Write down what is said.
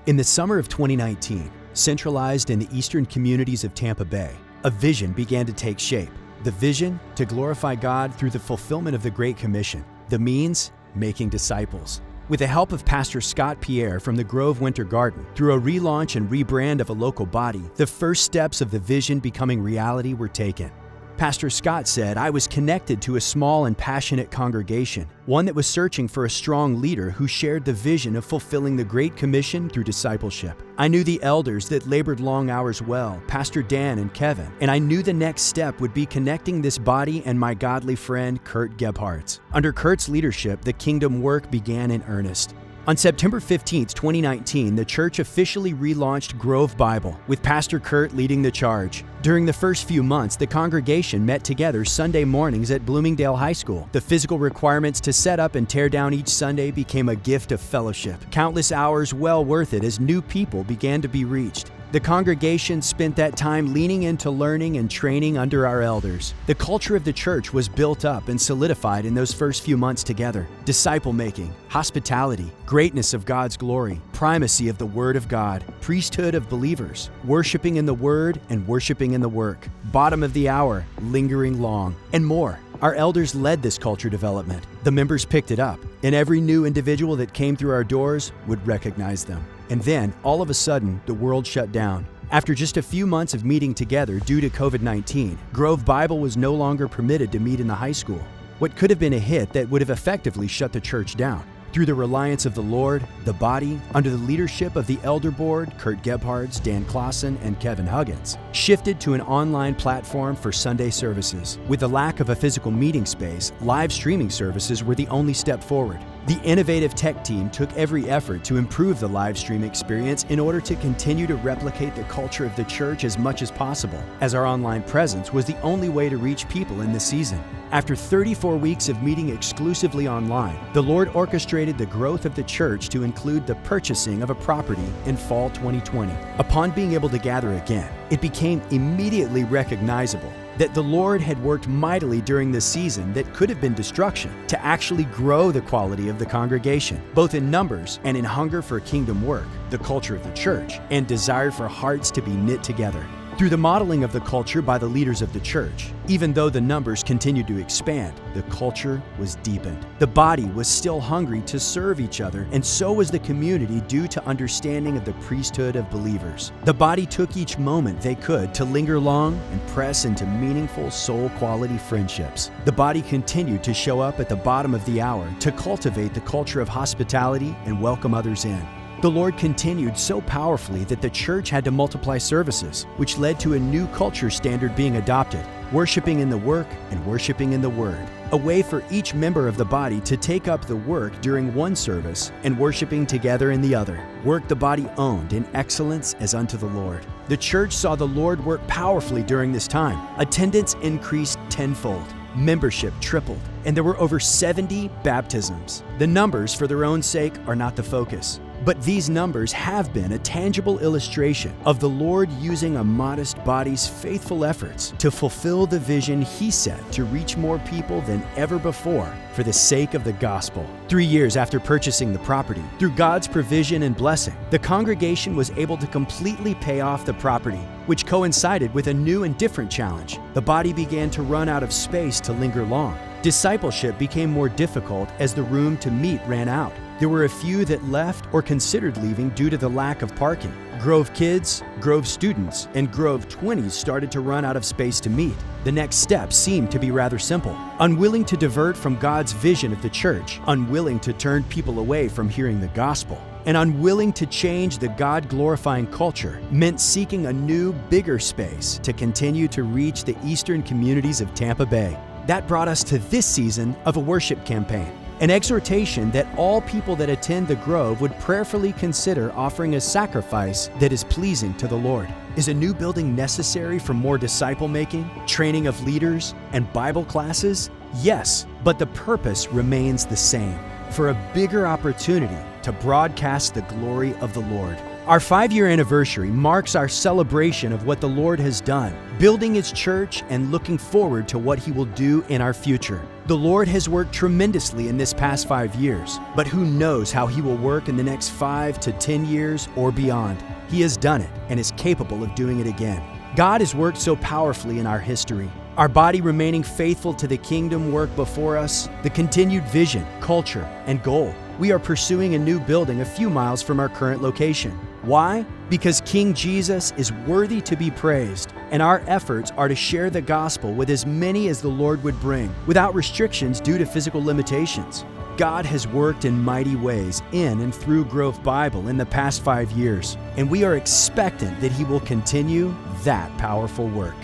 In the summer of 2019, centralized in the eastern communities of Tampa Bay, a vision began to take shape. The vision to glorify God through the fulfillment of the Great Commission. The means, making disciples. With the help of Pastor Scott Pierre from the Grove Winter Garden, through a relaunch and rebrand of a local body, the first steps of the vision becoming reality were taken. Pastor Scott said, "I was connected to a small and passionate congregation, one that was searching for a strong leader who shared the vision of fulfilling the Great Commission through discipleship. I knew the elders that labored long hours well, Pastor Dan and Kevin, and I knew the next step would be connecting this body and my godly friend, Kurt Gebhardt. Under Kurt's leadership, the kingdom work began in earnest." On September 15, 2019, the church officially relaunched Grove Bible, with Pastor Kurt leading the charge. During the first few months, the congregation met together Sunday mornings at Bloomingdale High School. The physical requirements to set up and tear down each Sunday became a gift of fellowship. Countless hours well worth it as new people began to be reached. The congregation spent that time leaning into learning and training under our elders. The culture of the church was built up and solidified in those first few months together. Disciple making, hospitality, greatness of God's glory, primacy of the Word of God, priesthood of believers, worshiping in the Word and worshiping in the work, bottom of the hour, lingering long, and more. Our elders led this culture development. The members picked it up, and every new individual that came through our doors would recognize them. And then, all of a sudden, the world shut down. After just a few months of meeting together due to COVID-19, Grove Bible was no longer permitted to meet in the high school. What could have been a hit that would have effectively shut the church down. Through the reliance of the Lord, the body, under the leadership of the elder board, Kurt Gebhardt, Dan Clausen, and Kevin Huggins, shifted to an online platform for Sunday services. With the lack of a physical meeting space, live streaming services were the only step forward. The innovative tech team took every effort to improve the live stream experience in order to continue to replicate the culture of the church as much as possible, as our online presence was the only way to reach people in this season. After 34 weeks of meeting exclusively online, the Lord orchestrated the growth of the church to include the purchasing of a property in fall 2020. Upon being able to gather again, it became immediately recognizable that the Lord had worked mightily during this season that could have been destruction to actually grow the quality of the congregation, both in numbers and in hunger for kingdom work, the culture of the church, and desire for hearts to be knit together. Through the modeling of the culture by the leaders of the church, even though the numbers continued to expand, the culture was deepened. The body was still hungry to serve each other, and so was the community due to understanding of the priesthood of believers. The body took each moment they could to linger long and press into meaningful soul-quality friendships. The body continued to show up at the bottom of the hour to cultivate the culture of hospitality and welcome others in. The Lord continued so powerfully that the church had to multiply services, which led to a new culture standard being adopted, worshiping in the work and worshiping in the Word, a way for each member of the body to take up the work during one service and worshiping together in the other. Work the body owned in excellence as unto the Lord. The church saw the Lord work powerfully during this time. Attendance increased tenfold. Membership tripled, and there were over 70 baptisms. The numbers, for their own sake, are not the focus. But these numbers have been a tangible illustration of the Lord using a modest body's faithful efforts to fulfill the vision He set to reach more people than ever before for the sake of the gospel. 3 years after purchasing the property, through God's provision and blessing, the congregation was able to completely pay off the property, which coincided with a new and different challenge. The body began to run out of space to linger long. Discipleship became more difficult as the room to meet ran out. There were a few that left or considered leaving due to the lack of parking. Grove kids, Grove students, and Grove 20s started to run out of space to meet. The next step seemed to be rather simple. Unwilling to divert from God's vision of the church, unwilling to turn people away from hearing the gospel, and unwilling to change the God-glorifying culture meant seeking a new, bigger space to continue to reach the eastern communities of Tampa Bay. That brought us to this season of a worship campaign. An exhortation that all people that attend the Grove would prayerfully consider offering a sacrifice that is pleasing to the Lord. Is a new building necessary for more disciple making, training of leaders, and Bible classes? Yes, but the purpose remains the same, for a bigger opportunity to broadcast the glory of the Lord. Our 5-year anniversary marks our celebration of what the Lord has done, building His church and looking forward to what He will do in our future. The Lord has worked tremendously in this past 5 years, but who knows how He will work in the next 5 to 10 years or beyond. He has done it and is capable of doing it again. God has worked so powerfully in our history. Our body remaining faithful to the kingdom work before us, the continued vision, culture, and goal. We are pursuing a new building a few miles from our current location. Why? Because King Jesus is worthy to be praised, and our efforts are to share the gospel with as many as the Lord would bring, without restrictions due to physical limitations. God has worked in mighty ways in and through Grove Bible in the past 5 years, and we are expectant that He will continue that powerful work.